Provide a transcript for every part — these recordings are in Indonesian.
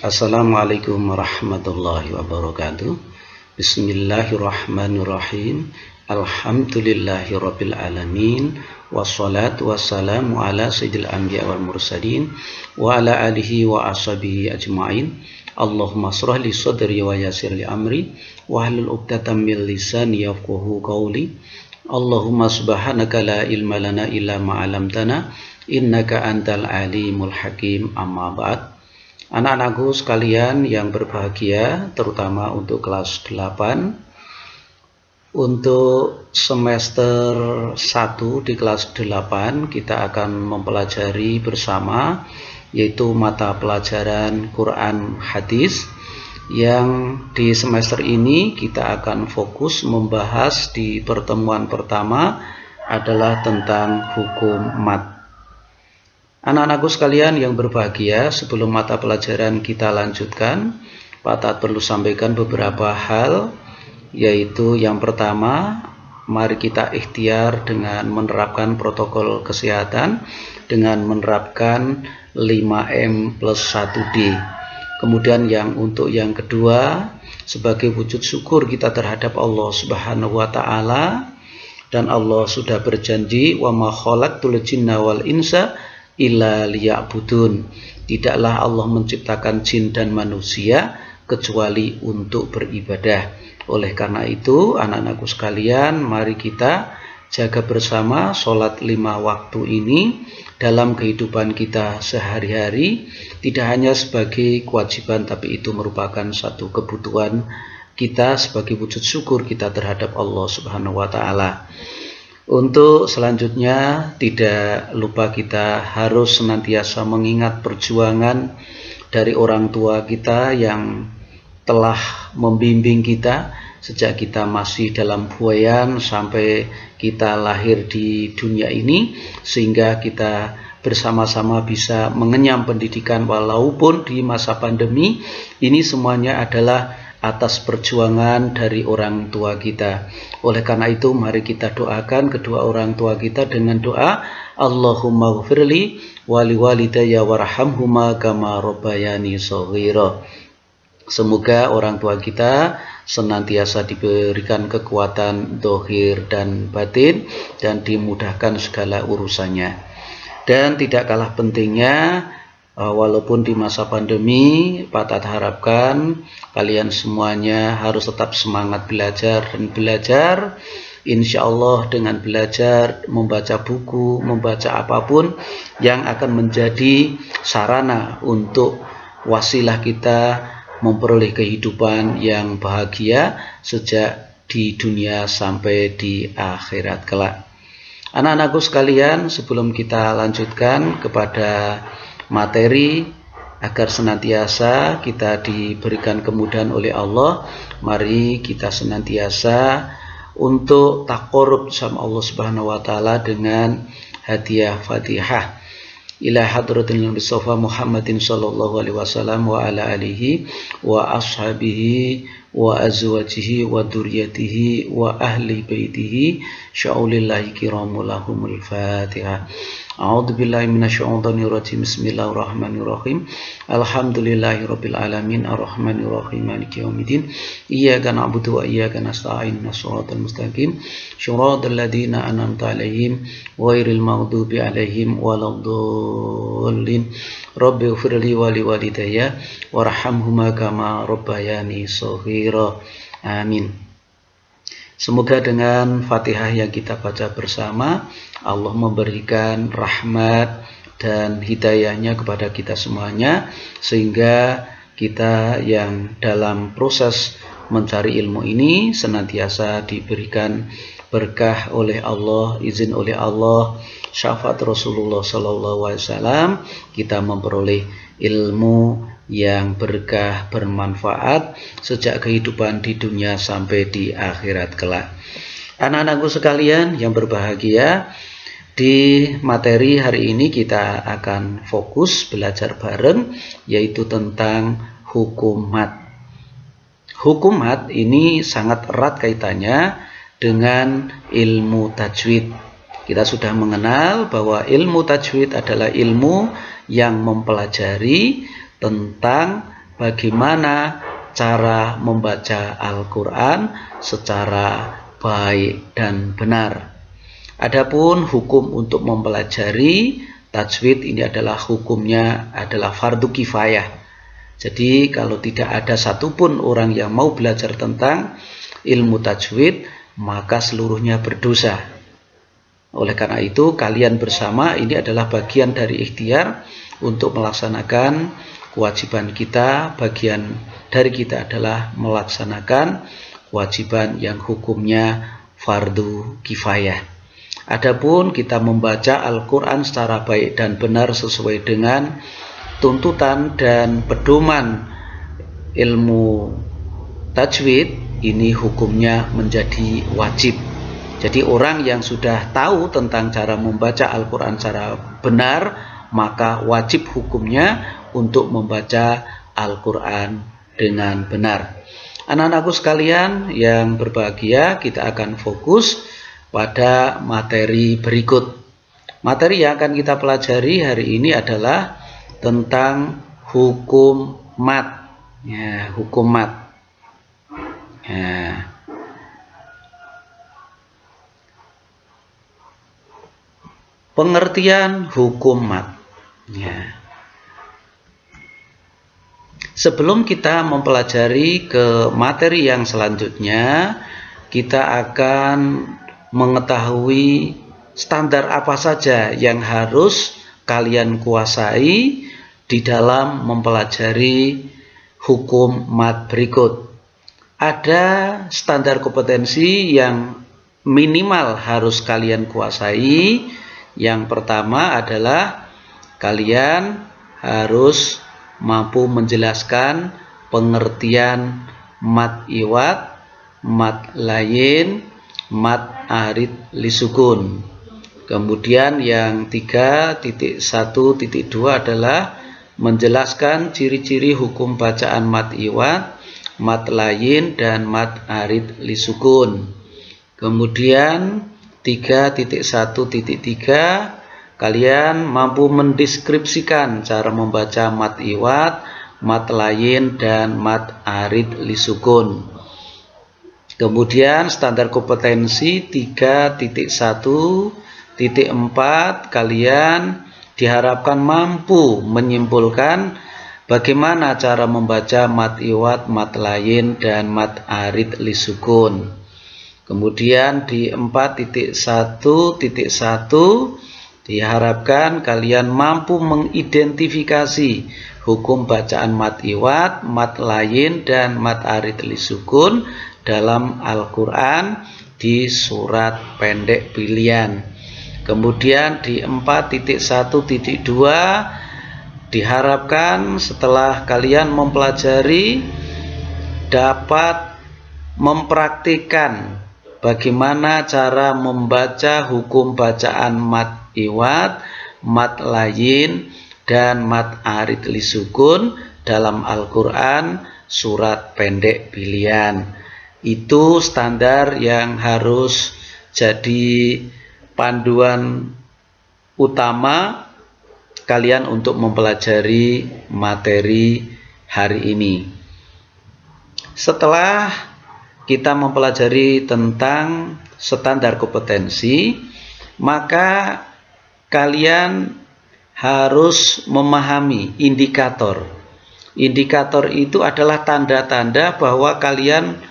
Assalamualaikum warahmatullahi wabarakatuh. Bismillahirrahmanirrahim. Alhamdulillahirabbil alamin. Wassalatu wassalamu ala sayyidil anbiya wal mursalin wa ala alihi wa ashabihi ajmain. Allahumma shrah li sadri wa yassir li amri wa hlul 'uqdatam min lisani yafqahu qawli. Allahumma subhanaka la ilma lana illa ma 'allamtana innaka antal alimul hakim. Amma ba'd. Anak-anakku sekalian yang berbahagia, terutama untuk kelas 8, untuk semester 1 di kelas 8 kita akan mempelajari bersama, yaitu mata pelajaran Quran Hadis, yang di semester ini kita akan fokus membahas di pertemuan pertama adalah tentang hukum mat. Anak-anakku sekalian yang berbahagia, sebelum mata pelajaran kita lanjutkan, Pak Tat perlu sampaikan beberapa hal, yaitu yang pertama, mari kita ikhtiar dengan menerapkan protokol kesehatan, dengan menerapkan 5M plus 1D. Kemudian untuk yang kedua, sebagai wujud syukur kita terhadap Allah Subhanahu wa Ta'ala, dan Allah sudah berjanji, wa ma khalaqtul jinna wal insa illa liya'budun. Tidaklah Allah menciptakan jin dan manusia kecuali untuk beribadah. Oleh karena itu, anak-anakku sekalian, mari kita jaga bersama sholat 5 waktu ini dalam kehidupan kita sehari-hari, tidak hanya sebagai kewajiban, tapi itu merupakan satu kebutuhan kita sebagai wujud syukur kita terhadap Allah Subhanahu wa Ta'ala. Untuk selanjutnya, tidak lupa kita harus senantiasa mengingat perjuangan dari orang tua kita yang telah membimbing kita sejak kita masih dalam buayan sampai kita lahir di dunia ini, sehingga kita bersama-sama bisa mengenyam pendidikan walaupun di masa pandemi. Ini semuanya adalah atas perjuangan dari orang tua kita. Oleh karena itu, mari kita doakan kedua orang tua kita dengan doa Allahumma ghfirli wali walidayya warhamhuma kama rabbayani shaghira. Semoga orang tua kita senantiasa diberikan kekuatan zahir dan batin dan dimudahkan segala urusannya. Dan tidak kalah pentingnya, walaupun di masa pandemi, Pak Tat harapkan kalian semuanya harus tetap semangat belajar dan belajar. Insya Allah dengan belajar, membaca buku, membaca apapun yang akan menjadi sarana untuk wasilah kita memperoleh kehidupan yang bahagia sejak di dunia sampai di akhirat kelak. Anak-anakku sekalian, sebelum kita lanjutkan kepada materi, agar senantiasa kita diberikan kemudahan oleh Allah, mari kita senantiasa untuk taqarrub sama Allah Subhanahu wa Ta'ala dengan hadiah Fatihah ila hadratil Mustafa Muhammadin sallallahu alaihi wasallam wa ala alihi wa ashabihi wa azwajihi wa dzurriyyatihi wa ahli baitihi syaulillahi kiramul lahumul Fatihah. A'udzu billahi minasyaitonir rajim. Bismillahirrahmanirrahim. Alhamdulillahirabbil alamin arrahmanir rahim maliki yaumiddin. Iyyaka na'budu wa iyyaka nasta'in shiratal mustaqim shiratal ladzina an'amta 'alaihim ghairil maghdubi 'alaihim waladdallin. Rabbi ighfirli wa li walidayya warhamhuma kama rabbayani shaghira. Amin. Semoga dengan Fatihah yang kita baca bersama, Allah memberikan rahmat dan hidayahnya kepada kita semuanya, sehingga kita yang dalam proses mencari ilmu ini senantiasa diberikan berkah oleh Allah, izin oleh Allah, syafaat Rasulullah SAW, kita memperoleh ilmu yang berkah, bermanfaat sejak kehidupan di dunia sampai di akhirat kelak. Anak-anakku sekalian yang berbahagia, di materi hari ini kita akan fokus belajar bareng, yaitu tentang hukum mat. Hukum mat ini sangat erat kaitannya dengan ilmu tajwid. Kita sudah mengenal bahwa ilmu tajwid adalah ilmu yang mempelajari tentang bagaimana cara membaca Al-Quran secara baik dan benar. Adapun hukum untuk mempelajari tajwid ini adalah hukumnya adalah fardu kifayah. Jadi kalau tidak ada satupun orang yang mau belajar tentang ilmu tajwid, maka seluruhnya berdosa. Oleh karena itu kalian bersama ini adalah bagian dari ikhtiar untuk melaksanakan kewajiban kita. Bagian dari kita adalah melaksanakan kewajiban yang hukumnya fardu kifayah. Adapun kita membaca Al-Quran secara baik dan benar sesuai dengan tuntutan dan pedoman ilmu tajwid, ini hukumnya menjadi wajib. Jadi orang yang sudah tahu tentang cara membaca Al-Quran secara benar, maka wajib hukumnya untuk membaca Al-Quran dengan benar. Anak-anakku sekalian yang berbahagia, kita akan fokus pada materi berikut. Materi yang akan kita pelajari hari ini adalah tentang hukum mat. Ya, hukum mat. Ya. Pengertian hukum mat. Ya. Sebelum kita mempelajari ke materi yang selanjutnya, kita akan mengetahui standar apa saja yang harus kalian kuasai di dalam mempelajari hukum mat berikut. Ada standar kompetensi yang minimal harus kalian kuasai. Yang pertama adalah kalian harus mampu menjelaskan pengertian mat iwat, mat layin, mat arid lisukun. Kemudian yang 3.1.2 adalah menjelaskan ciri-ciri hukum bacaan mat iwat, mat layin, dan mat arid lisukun. Kemudian 3.1.3 kalian mampu mendeskripsikan cara membaca mat iwat, mat layin, dan mat arid lisukun. Kemudian standar kompetensi 3.1.4 kalian diharapkan mampu menyimpulkan bagaimana cara membaca mat iwat, mat layin, dan mat arid lisukun. Kemudian di 4.1.1 diharapkan kalian mampu mengidentifikasi hukum bacaan mat iwat, mat layin, dan mat arid lisukun dalam Al-Quran di surat pendek pilihan. Kemudian di 4.1.2 diharapkan setelah kalian mempelajari dapat mempraktikkan bagaimana cara membaca hukum bacaan mat iwat, mat layin, dan mat arid lisukun dalam Al-Quran surat pendek pilihan. Itu standar yang harus jadi panduan utama kalian untuk mempelajari materi hari ini. Setelah kita mempelajari tentang standar kompetensi, maka kalian harus memahami indikator. Indikator itu adalah tanda-tanda bahwa kalian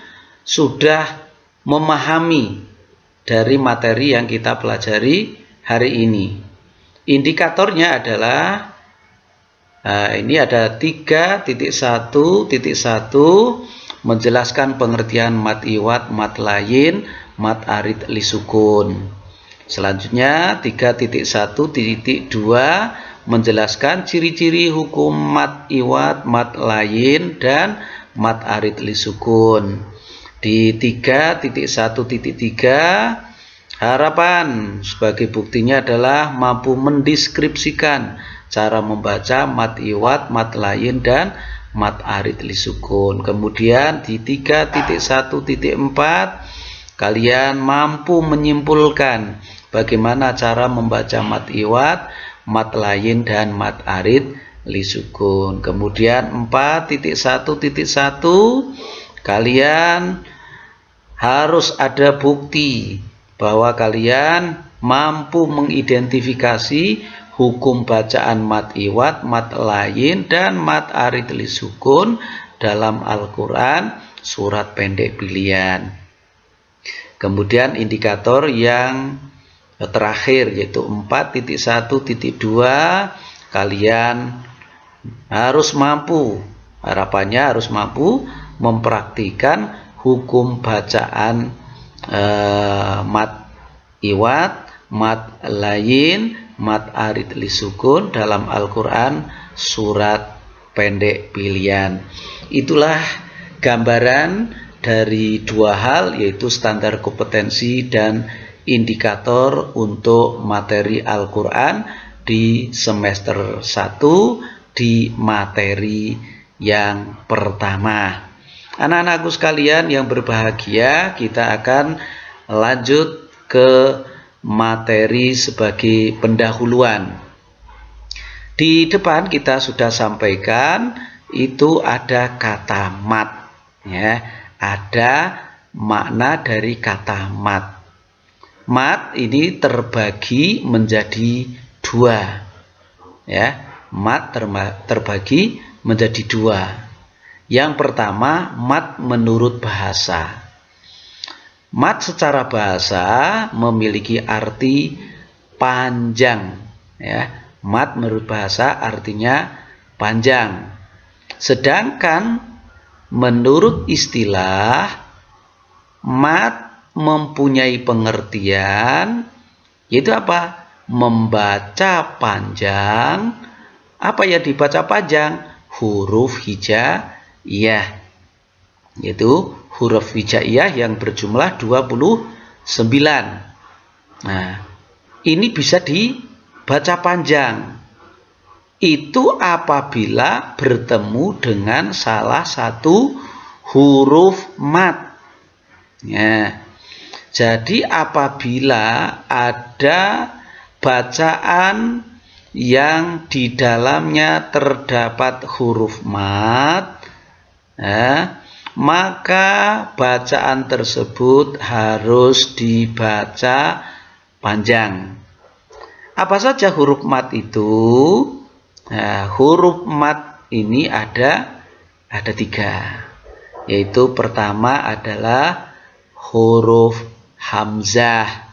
sudah memahami dari materi yang kita pelajari hari ini. Indikatornya adalah ini ada 3.1.1 menjelaskan pengertian mat iwat, mat layin, mat arid lisukun. Selanjutnya 3.1.2 menjelaskan ciri-ciri hukum mat iwat, mat layin, dan mat arid lisukun. Di 3.1.3 harapan sebagai buktinya adalah mampu mendeskripsikan cara membaca mat iwat, mat layin, dan mat arid lisukun. Kemudian di 3.1.4 kalian mampu menyimpulkan bagaimana cara membaca mat iwat, mat layin, dan mat arid li sukun. Kemudian 4.1.1 kalian harus ada bukti bahwa kalian mampu mengidentifikasi hukum bacaan mat iwad, mat layin, dan mat arid li sukun dalam Al-Quran surat pendek pilihan. Kemudian indikator yang terakhir yaitu 4.1.2 kalian harus mampu, harapannya harus mampu mempraktikkan hukum bacaan mat iwad, mat layin, mat arid li sukun dalam Al-Quran surat pendek pilihan. Itulah gambaran dari dua hal, yaitu standar kompetensi dan indikator untuk materi Al-Quran di semester 1 di materi yang pertama. Anak-anakku sekalian yang berbahagia, kita akan lanjut ke materi sebagai pendahuluan. Di depan kita sudah sampaikan itu ada kata mat, ya, ada makna dari kata mat. Mat ini terbagi menjadi dua, ya. Mat terbagi menjadi dua. Yang pertama, mat menurut bahasa. Mat secara bahasa memiliki arti panjang, ya. Mat menurut bahasa artinya panjang. Sedangkan menurut istilah, mat mempunyai pengertian yaitu apa? Membaca panjang. Apa yang dibaca panjang? Huruf hijaiyah, yaitu huruf hijaiyah yang berjumlah 29. Nah, ini bisa dibaca panjang. Itu apabila bertemu dengan salah satu huruf mat. Ya. Jadi apabila ada bacaan yang di dalamnya terdapat huruf mat, ya, maka bacaan tersebut harus dibaca panjang. Apa saja huruf mat itu? Nah, huruf mat ini ada 3, yaitu pertama adalah huruf hamzah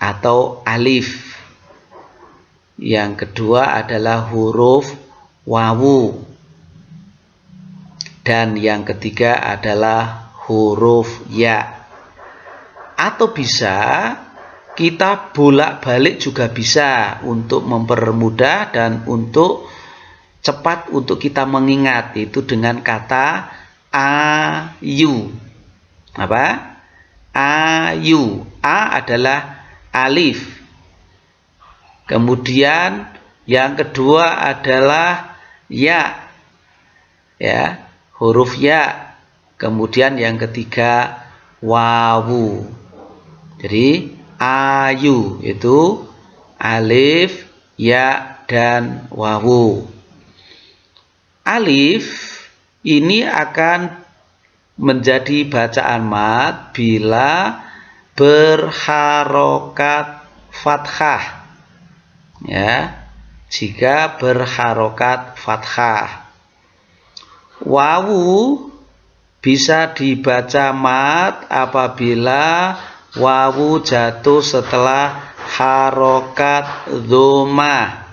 atau alif. Yang kedua adalah huruf wawu. Dan yang ketiga adalah huruf ya. Atau bisa kita bolak-balik juga bisa untuk mempermudah dan untuk cepat untuk kita mengingat, itu dengan kata ayu. Apa? Ayu. A adalah alif. Kemudian yang kedua adalah ya. Ya, huruf ya. Kemudian yang ketiga wawu. Jadi ayu itu alif, ya, dan wawu. Alif ini akan menjadi bacaan mat bila berharokat fathah. Ya, jika berharokat fathah. Wawu bisa dibaca mat apabila wawu jatuh setelah harokat dhammah.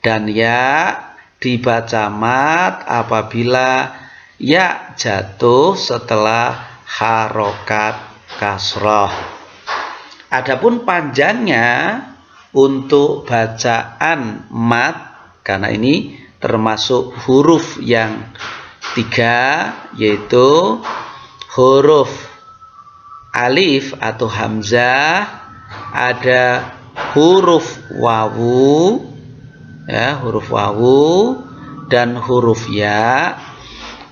Dan ya dibaca mat apabila ya jatuh setelah harokat kasroh. Adapun panjangnya untuk bacaan mat, karena ini termasuk huruf yang 3, yaitu huruf alif atau hamzah, ada huruf wawu, ya, huruf wawu, dan huruf ya.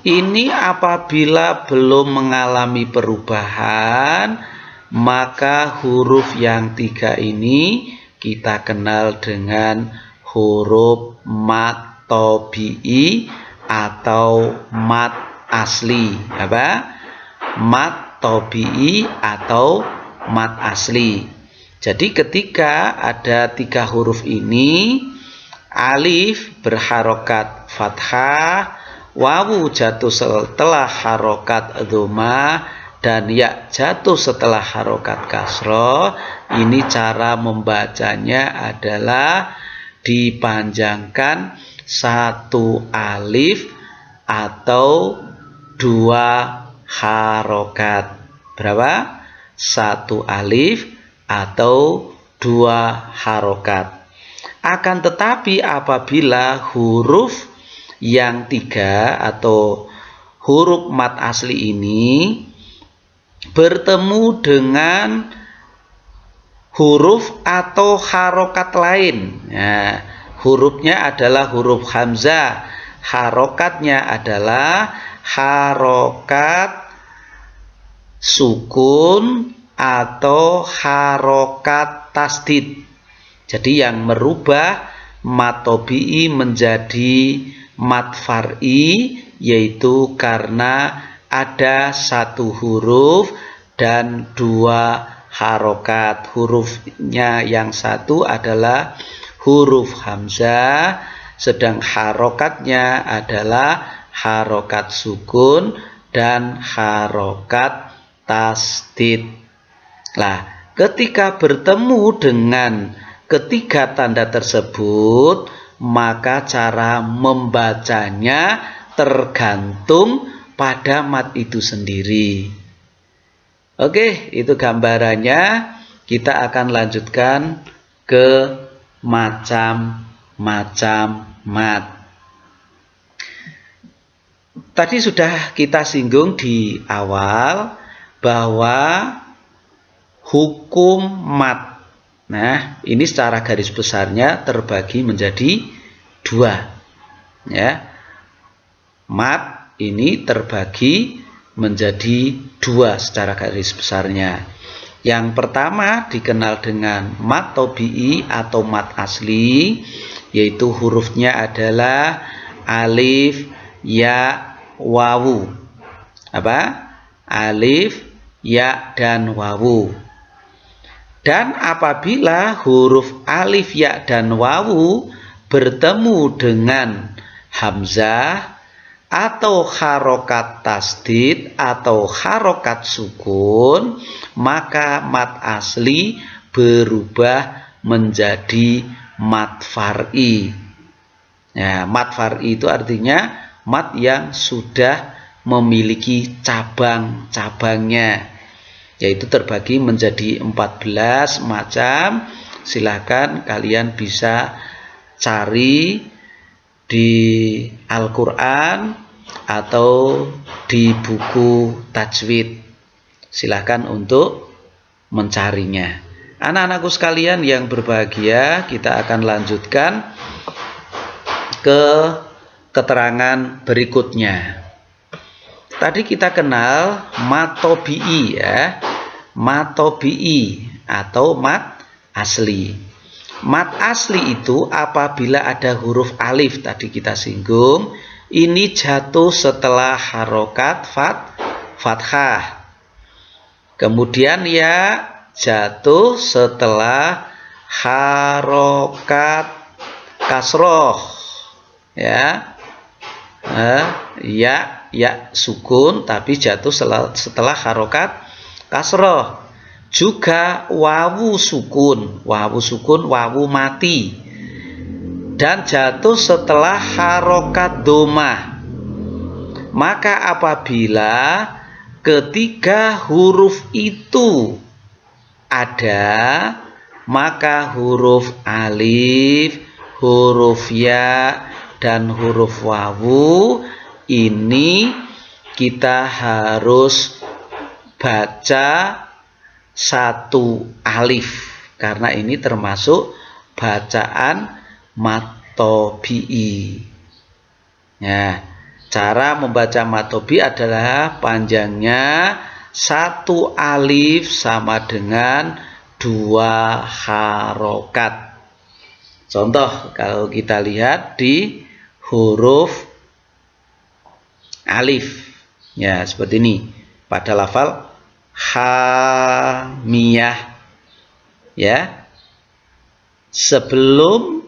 Ini apabila belum mengalami perubahan, maka huruf yang 3 ini kita kenal dengan huruf mat tobi'i atau mat asli. Apa? Mat tobi'i atau mat asli. Jadi ketika ada 3 huruf ini, alif berharokat fathah, wawu jatuh setelah harokat dhammah, dan ya jatuh setelah harokat kasroh. Ini cara membacanya adalah dipanjangkan 1 alif atau 2 harokat. Berapa? 1 alif atau 2 harokat. Akan tetapi apabila huruf yang 3 atau huruf mat asli ini bertemu dengan huruf atau harokat lain. Nah, hurufnya adalah huruf hamzah, harokatnya adalah harokat sukun atau harokat tasdid. Jadi yang merubah mat tobi'i menjadi mat far'i, yaitu karena ada 1 huruf dan 2 harokat. Hurufnya yang 1 adalah huruf hamzah, sedang harokatnya adalah harokat sukun dan harokat tasdid. Nah, ketika bertemu dengan ketiga tanda tersebut, maka cara membacanya tergantung pada mat itu sendiri. Oke, itu gambarannya. Kita akan lanjutkan ke macam-macam mat. Tadi sudah kita singgung di awal bahwa hukum mat. Nah, ini secara garis besarnya terbagi menjadi 2. Ya. Mat ini terbagi menjadi 2 secara garis besarnya. Yang pertama dikenal dengan mat tobi'i atau mat asli, yaitu hurufnya adalah alif, ya, wawu. Apa? Alif, ya, dan wawu. Dan apabila huruf alif, ya, dan wawu bertemu dengan hamzah atau harokat tasdid atau harokat sukun, maka mat asli berubah menjadi mat far'i. Nah, mat far'i itu artinya mat yang sudah memiliki cabang-cabangnya, yaitu terbagi menjadi 14 macam. Silahkan kalian bisa cari di Al-Quran atau di buku tajwid. Silahkan untuk mencarinya. Anak-anakku sekalian yang berbahagia, kita akan lanjutkan ke keterangan berikutnya. Tadi kita kenal mat tobi'i, ya. Mat tobi'i atau mat asli. Mat asli itu apabila ada huruf alif, tadi kita singgung, ini jatuh setelah harokat fathah. Kemudian ya jatuh setelah harokat kasroh. Ya. Ya sukun tapi jatuh setelah harokat kasroh. Juga wawu sukun, wawu mati, dan jatuh setelah harokat dhammah. Maka apabila ketiga huruf itu ada, maka huruf alif, huruf ya, dan huruf wawu ini kita harus baca 1 alif, karena ini termasuk bacaan mat tobi'i. Ya, cara membaca mat tobi'i adalah panjangnya 1 alif sama dengan 2 harokat. Contoh kalau kita lihat di huruf alif, ya seperti ini pada lafal hamiyah, ya sebelum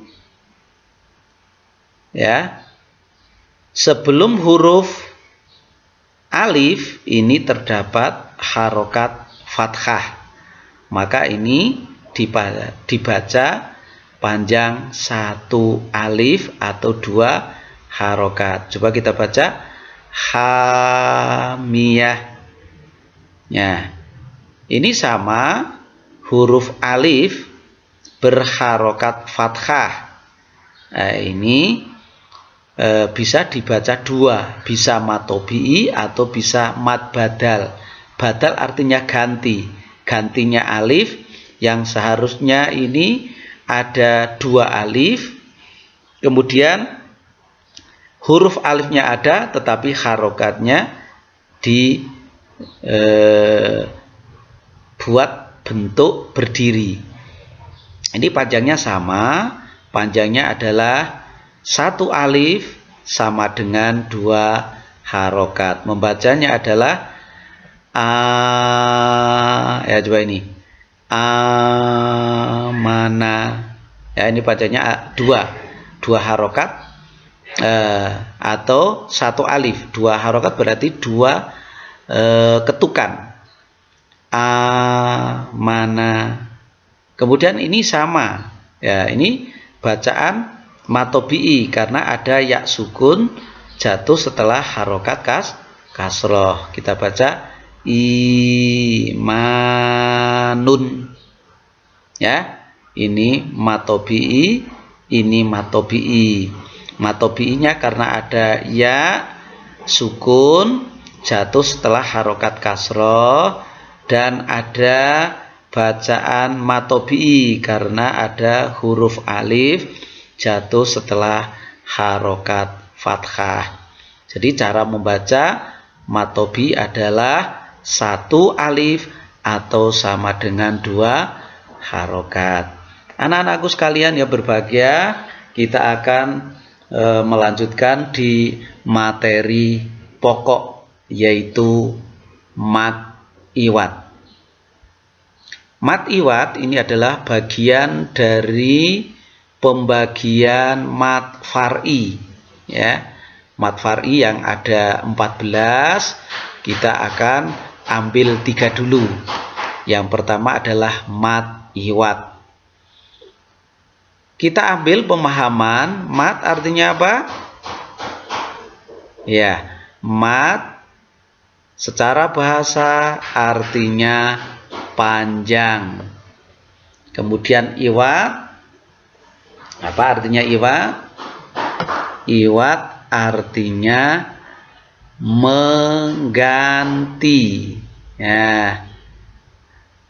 huruf alif ini terdapat harokat fathah, maka ini dibaca panjang 1 alif atau 2 harokat. Coba kita baca hamiyah. Ya, ini sama huruf alif berharokat fathah. Nah, ini bisa dibaca 2, bisa mad tobi'i atau bisa mad badal. Badal artinya ganti, gantinya alif yang seharusnya ini ada 2 alif, kemudian huruf alifnya ada tetapi harokatnya buat bentuk berdiri. Ini panjangnya sama, panjangnya adalah 1 alif sama dengan 2 harokat. Membacanya adalah ya coba ini amana, ya ini bacanya 2 harokat atau 1 alif. 2 harokat berarti 2 ketukan, amana. Kemudian ini sama, ya ini bacaan mad tobi'i karena ada ya sukun jatuh setelah harokat kasroh. Kita baca imanun, ya ini mad tobi'i, ini mad tobi'i. Mad tobi'inya karena ada ya sukun jatuh setelah harokat kasroh, dan ada bacaan mad tobi'i karena ada huruf alif jatuh setelah harokat fathah. Jadi cara membaca mad tobi'i adalah 1 alif atau sama dengan 2 harokat. Anak-anakku sekalian yang berbahagia, kita akan melanjutkan di materi pokok, yaitu mad iwad. Mad iwad ini adalah bagian dari pembagian mad far'i, ya. Mad far'i yang ada 14, kita akan ambil 3 dulu. Yang pertama adalah mad iwad. Kita ambil pemahaman mad artinya apa? Ya, mad secara bahasa artinya panjang. Kemudian iwad, apa artinya iwad? Iwad artinya mengganti. Ya,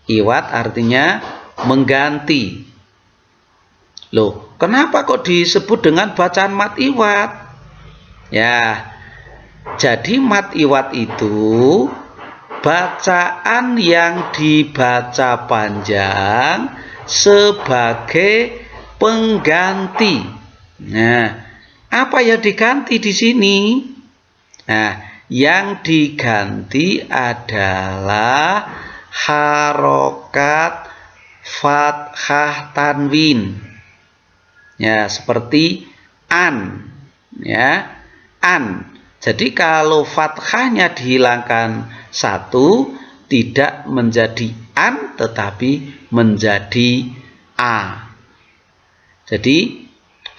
iwad artinya mengganti. Loh, kenapa kok disebut dengan bacaan mad iwad? Ya, jadi mad iwad itu bacaan yang dibaca panjang sebagai pengganti. Nah, apa yang diganti di sini? Nah, yang diganti adalah harokat fathah tanwin. Ya, seperti an, ya, an. Jadi kalau fathahnya dihilangkan 1, tidak menjadi an tetapi menjadi a. Jadi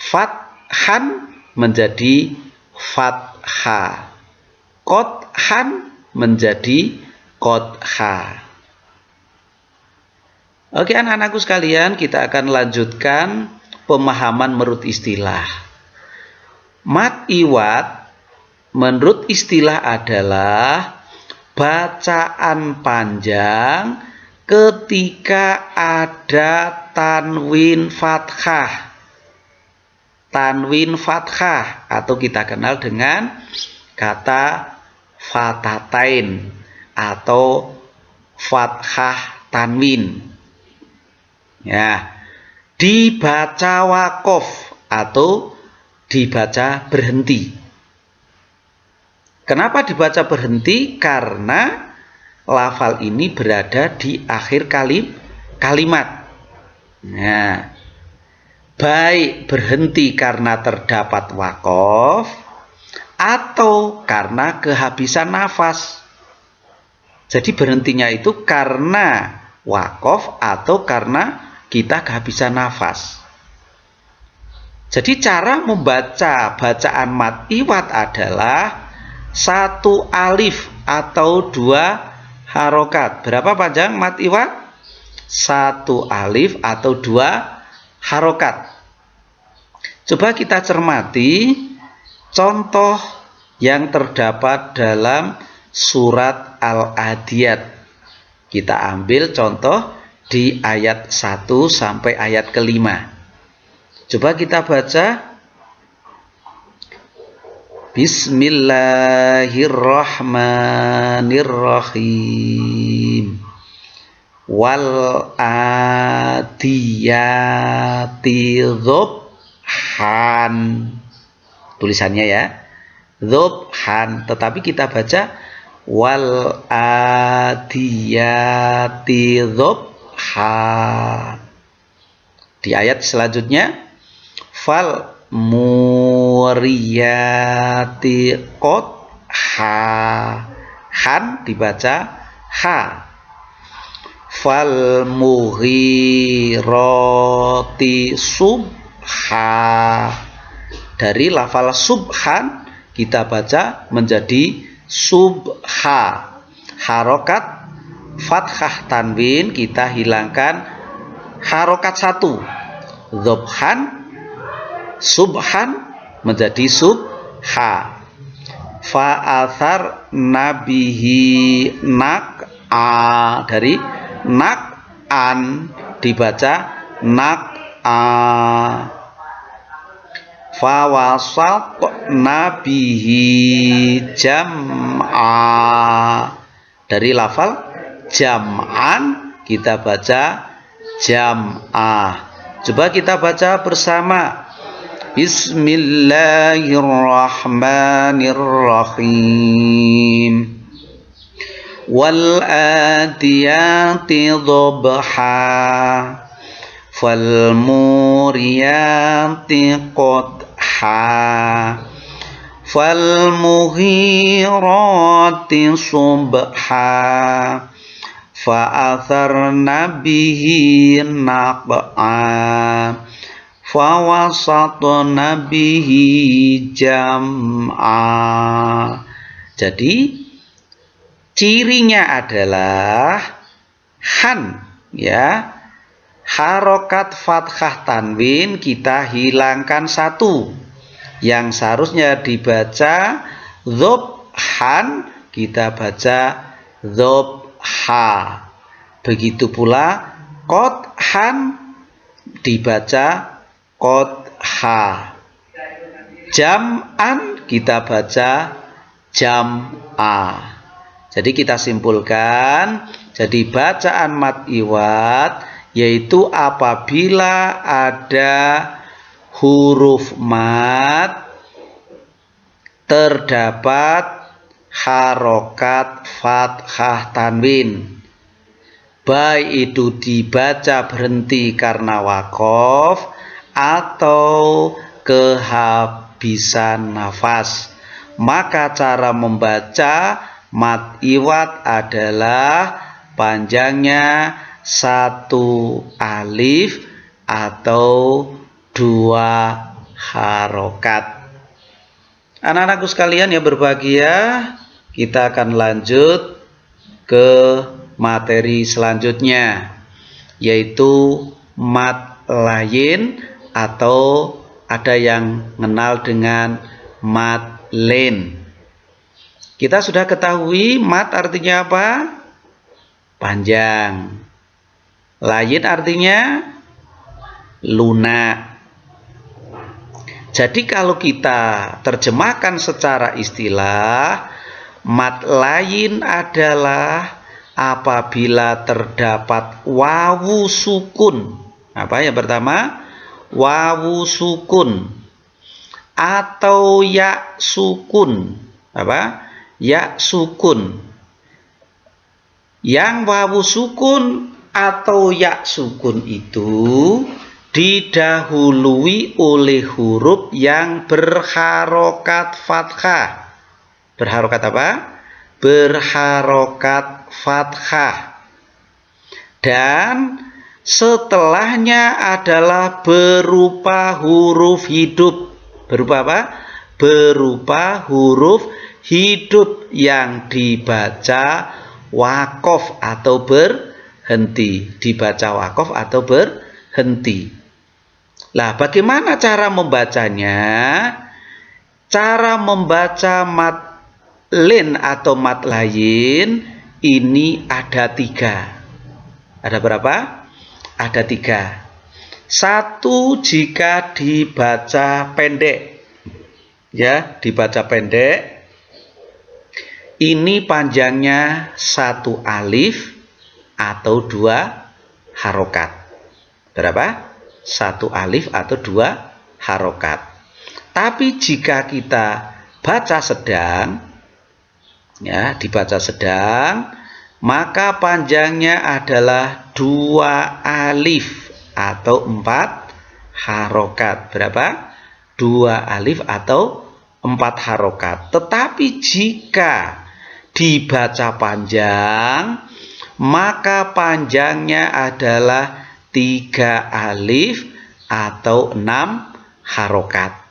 fathan menjadi fathah, qothan menjadi qotha. Oke anak-anakku sekalian, kita akan lanjutkan pemahaman menurut istilah. Mad iwad menurut istilah adalah bacaan panjang ketika ada tanwin fathah. Tanwin fathah atau kita kenal dengan kata fatatain atau fathah tanwin. Ya. dibaca wakof atau dibaca berhenti. Kenapa dibaca berhenti? Karena lafal ini berada di akhir kalimat. Nah, baik berhenti karena terdapat wakof atau karena kehabisan nafas. Jadi berhentinya itu karena wakof atau karena kita kehabisan nafas. Jadi cara membaca bacaan mad iwad adalah 1 alif atau 2 harokat. Berapa panjang mad iwad? 1 alif atau 2 harokat. Coba kita cermati contoh yang terdapat dalam surat Al-Adiyat. Kita ambil contoh di ayat 1 sampai ayat ke-5. Coba kita baca. Bismillahirrahmanirrahim. Wal adiyati dhubhan. Tulisannya ya, dhubhan, tetapi kita baca wal adiyati dhubha. Di ayat selanjutnya, fal muriyati qadha. Han dibaca ha. Fal mughirati subha. Dari lafal subhan kita baca menjadi subha. Harokat fathah tanwin kita hilangkan harokat 1. Dhubhan, subhan menjadi subha. Fa'athar nabihi nak'a. Dari nak'an dibaca nak'a. Fawasat nabihi jam'a. Dari lafal jam'an kita baca jam'ah. Coba kita baca bersama. Bismillahirrahmanirrahim. Wal adiyati dhubha. Fal muriyati qadha. Fal mughirati subha. Fa'atharna bihi naq'a. Fawasatna bihi jam'a. Jadi cirinya adalah han, ya. Harokat fathah tanwin kita hilangkan 1. Yang seharusnya dibaca dhubhan kita baca dhubha. Begitu pula qadhan dibaca qadha. Jam'an kita baca jam'ah. Jadi kita simpulkan, jadi bacaan mad iwad yaitu apabila ada huruf mad terdapat harokat fathah tanwin, baik itu dibaca berhenti karena wakof atau kehabisan nafas. Maka cara membaca mad iwad adalah panjangnya 1 alif atau 2 harokat. Anak-anakku sekalian yang berbahagia, kita akan lanjut ke materi selanjutnya, yaitu mad lain atau ada yang mengenal dengan mad lain. Kita sudah ketahui mad artinya apa? Panjang. Lain artinya lunak. Jadi kalau kita terjemahkan secara istilah, mad lain adalah apabila terdapat wawu sukun. Apa yang pertama? Wawu sukun atau ya sukun. Apa? Ya sukun. Yang wawu sukun atau ya sukun itu didahului oleh huruf yang berharokat fathah. Berharokat apa? Berharokat fathah. Dan setelahnya adalah berupa huruf hidup. Berupa apa? Berupa huruf hidup yang dibaca wakof atau berhenti. Dibaca wakof atau berhenti. Lah, bagaimana cara membacanya? Cara membaca mat lin atau mat lain ini ada 3. Ada berapa? Ada 3. 1 jika dibaca pendek. Ya, dibaca pendek. Ini panjangnya 1 alif atau 2 harokat. Berapa? 1 alif atau 2 harokat. Tapi jika kita baca sedang, ya, dibaca sedang, maka panjangnya adalah 2 alif atau 4 harokat. Berapa? 2 alif atau 4 harokat. Tetapi jika dibaca panjang, maka panjangnya adalah 3 alif atau 6 harokat.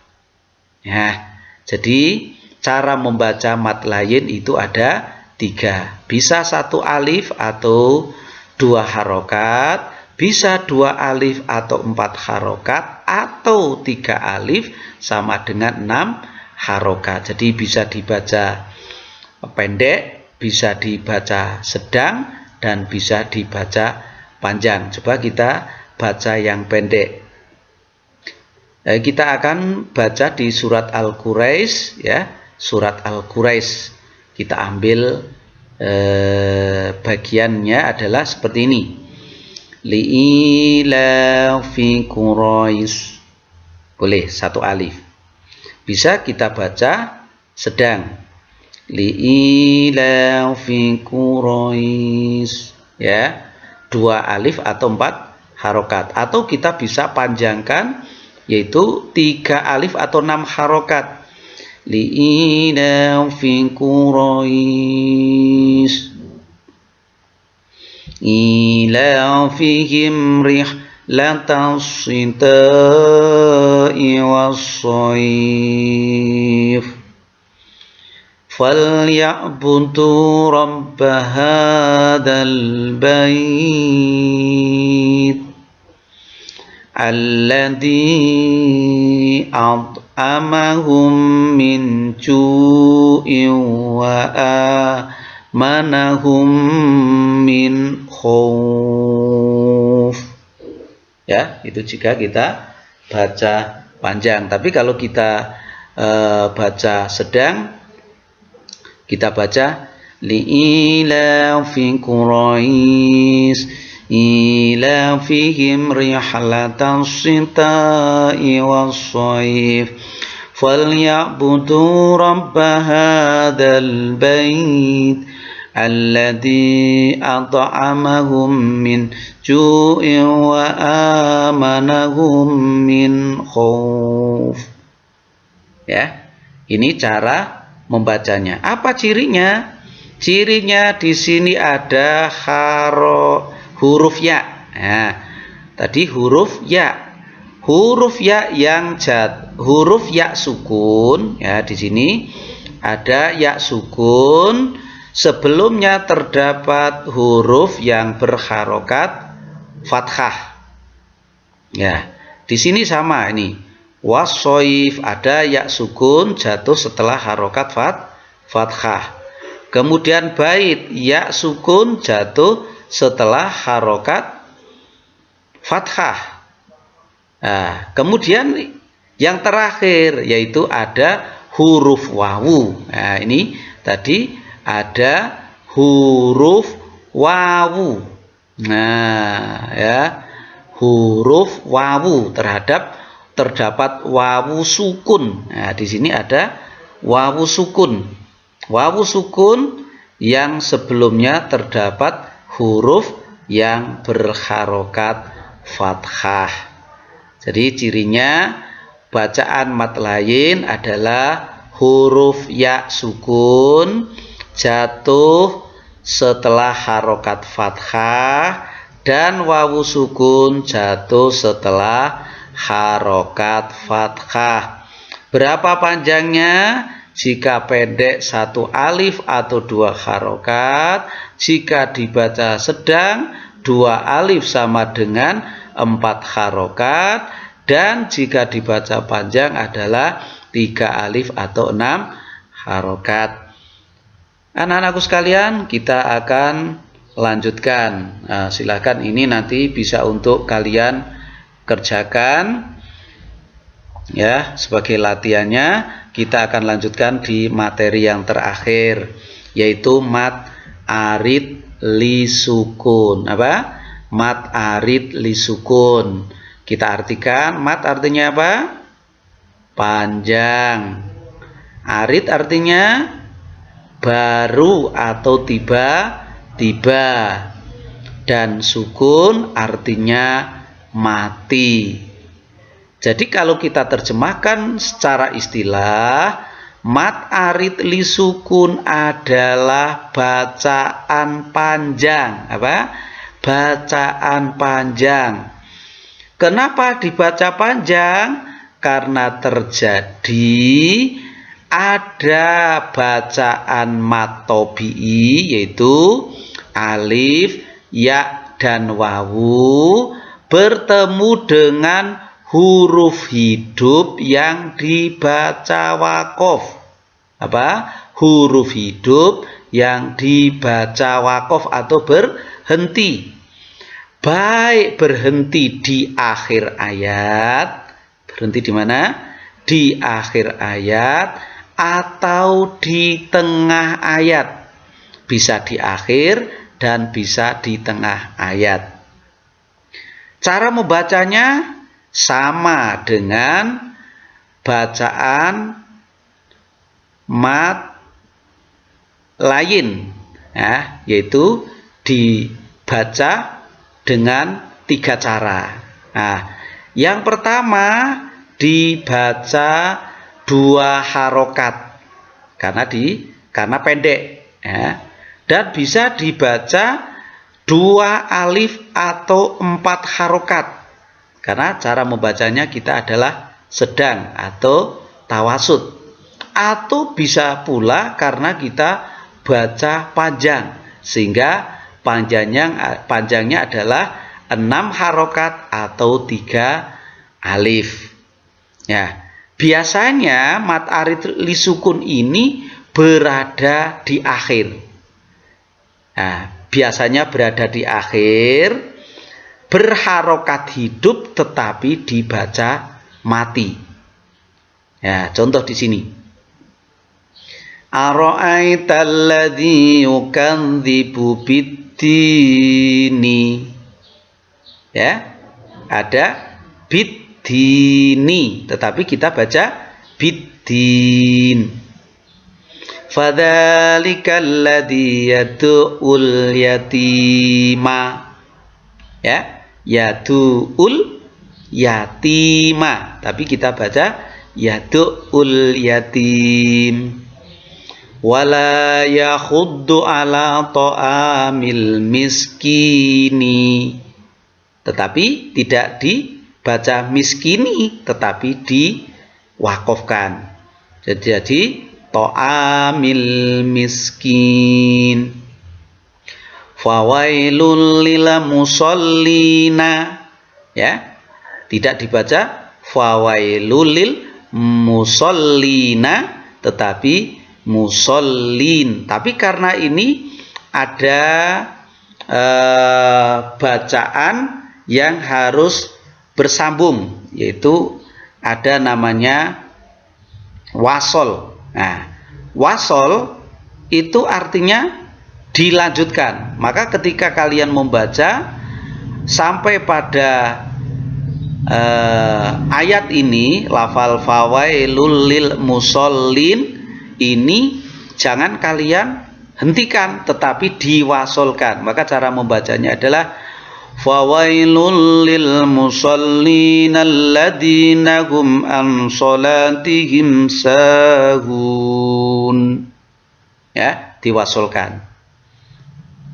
Ya, jadi cara membaca mat lain itu ada 3. Bisa 1 alif atau 2 harokat, bisa 2 alif atau 4 harokat, atau 3 alif sama dengan 6 harokat. Jadi bisa dibaca pendek, bisa dibaca sedang, dan bisa dibaca panjang. Coba kita baca yang pendek. Kita akan baca di surat Al-Quraisy, ya, surat Al-Quraisy. Kita ambil bagiannya adalah seperti ini. Li'ilafi Quraisy. Boleh 1 alif. Bisa kita baca sedang. Li'ilafi Quraisy. Ya, 2 alif atau 4 harokat. Atau kita bisa panjangkan, yaitu 3 alif atau 6 harokat. Li'ilafi Quraisy ilafihim rihlatas shita'i was-shayf falyabudu rabb hadzal bait alladzi at'amahum min ju'in wa amanahum min khauf. Ya, itu jika kita baca panjang. Tapi kalau kita baca sedang, kita baca li'ilafi Quraisy ilafihim rihlatan shita'i was-shayf falyabudu rabb hadzal bait alladzi at'amahum min ju'in wa amanahum min khauf. Ya, ini cara membacanya. Apa cirinya? Cirinya di sini ada huruf ya. Nah, tadi huruf ya. Huruf ya yang huruf ya sukun, ya, di sini ada ya sukun. Sebelumnya terdapat huruf yang berharokat fathah. Ya, di sini sama ini. Was-shayf ada ya sukun jatuh setelah harokat fathah. Kemudian bait ya sukun jatuh setelah harokat fathah. Nah, kemudian yang terakhir yaitu ada huruf wawu. Nah, ini tadi ada huruf wawu. Nah, ya, huruf wawu terdapat wawu sukun. Nah, di sini ada wawu sukun. Wawu sukun yang sebelumnya terdapat huruf yang berharokat fathah. Jadi cirinya bacaan mat lain adalah huruf ya sukun jatuh setelah harokat fathah dan wawu sukun jatuh setelah harokat fathah. Berapa panjangnya? Jika pendek 1 alif atau 2 harokat, jika dibaca sedang 2 alif sama dengan 4 harokat, dan jika dibaca panjang adalah 3 alif atau 6 harokat. Anak-anakku sekalian, kita akan lanjutkan. Nah, silakan ini nanti bisa untuk kalian kerjakan ya sebagai latihannya. Kita akan lanjutkan di materi yang terakhir, yaitu mat arid li sukun. Apa? Mat arid li sukun. Kita artikan mat artinya apa? Panjang. Arid artinya baru atau tiba-tiba. Dan sukun artinya mati. Jadi kalau kita terjemahkan secara istilah, mat arid li sukun adalah bacaan panjang. Apa? Bacaan panjang. Kenapa dibaca panjang? Karena terjadi ada bacaan mat tobi'i, yaitu alif, ya, dan wawu bertemu dengan huruf hidup yang dibaca wakof. Apa? Huruf hidup yang dibaca wakof atau berhenti. Baik berhenti di akhir ayat. Berhenti di mana? Di akhir ayat atau di tengah ayat. Bisa di akhir dan bisa di tengah ayat. Cara membacanya sama dengan bacaan mat lain, ya, yaitu dibaca dengan 3 cara. Nah, yang pertama dibaca 2 harokat karena pendek, ya, dan bisa dibaca 2 alif atau 4 harokat. Karena cara membacanya kita adalah sedang atau tawasud. Atau bisa pula karena kita baca panjang, sehingga panjangnya adalah 6 harokat atau 3 alif. Ya, biasanya mat arid li sukun ini berada di akhir. Nah, biasanya berada di akhir, berharokat hidup tetapi dibaca mati. Ya, contoh di sini. Ara'aital ladzi yukadzibu bid-dini. Ya, ada bid-dini tetapi kita baca bid-din. Fadzalikal ladzi yad'ul yatima. Ya, yadu'ul yatima, tapi kita baca yadu'ul yatim. Wala yakhuddu ala ta'amil miskini, tetapi tidak dibaca miskini, tetapi diwakofkan jadi ta'amil miskin. Fawailul lil musallina, ya, tidak dibaca fawailul lil musallina tetapi musallin. Tapi karena ini ada bacaan yang harus bersambung, yaitu ada namanya wasol. Nah, wasol itu artinya dilanjutkan. Maka ketika kalian membaca sampai pada ayat ini, lafal fawailul lil musallin, ini jangan kalian hentikan, tetapi diwasolkan. Maka cara membacanya adalah fawailul lil musallin alladzina hum an salatihim sahun. Ya, diwasolkan.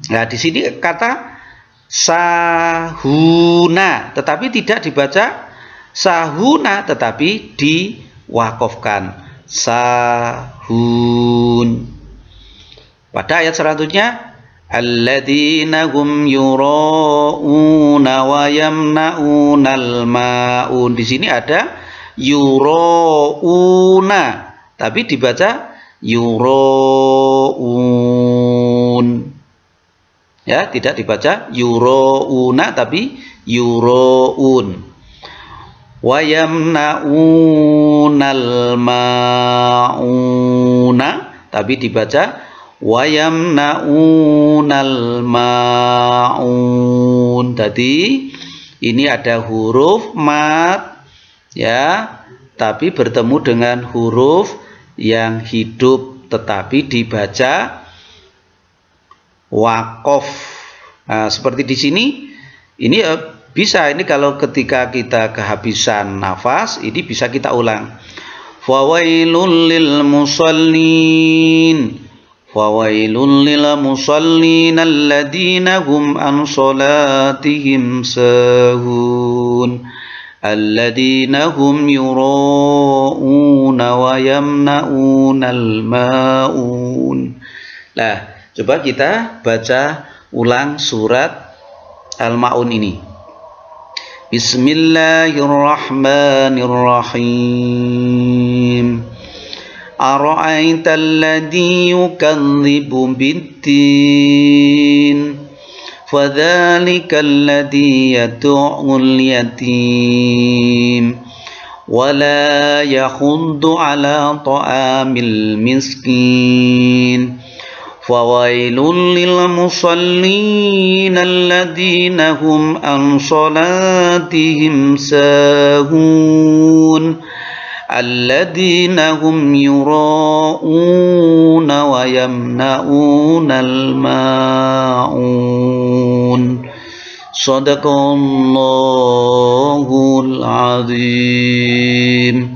Nah, di sini kata sahuna, tetapi tidak dibaca sahuna, tetapi diwakofkan sahun. Pada ayat selanjutnya, alladzina hum yura'una wa yamna'unal ma'un. Di sini ada yura'una, tapi dibaca yura'un. Ya, tidak dibaca yura'una, tapi yura'un. Wa yamna'unal ma'una, tapi dibaca wa yamna'unal ma'un. Jadi ini ada huruf mat, ya, tapi bertemu dengan huruf yang hidup, tetapi dibaca wakof. Nah, seperti di sini, ini bisa, ini kalau ketika kita kehabisan nafas, ini bisa kita ulang. Fawailul lil musallin, fawailul lil musallin alladzina hum an salatihim sahun, alladzina hum yura'una wa yamna'unal ma'un. Nah, coba kita baca ulang surat Al-Ma'un ini. Bismillahirrahmanirrahim. Ara'aital ladzi yukadzibu biddin, fadzalikal ladzi yad'ul yatim wa la yakhuddu 'ala ta'amil miskin. Fawailul lil musallin alladzina hum an salatihim sahun, alladzina hum yura'una wa yamna'unal ma'un. Shadaqallahul azim.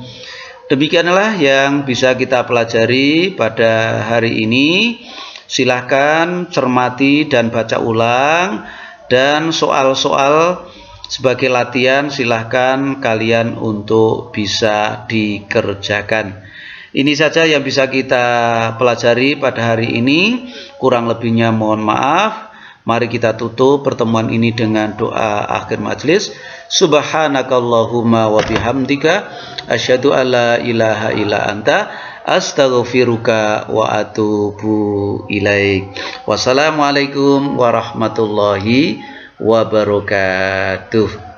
Demikianlah yang bisa kita pelajari pada hari ini. Silahkan cermati dan baca ulang, dan soal-soal sebagai latihan silahkan kalian untuk bisa dikerjakan. Ini saja yang bisa kita pelajari pada hari ini. Kurang lebihnya mohon maaf. Mari kita tutup pertemuan ini dengan doa akhir majelis. Subhanakallahumma wa bihamdika asyhadu alla ilaha illa anta astaghfiruka wa atubu ilaik. Wassalamualaikum warahmatullahi wabarakatuh.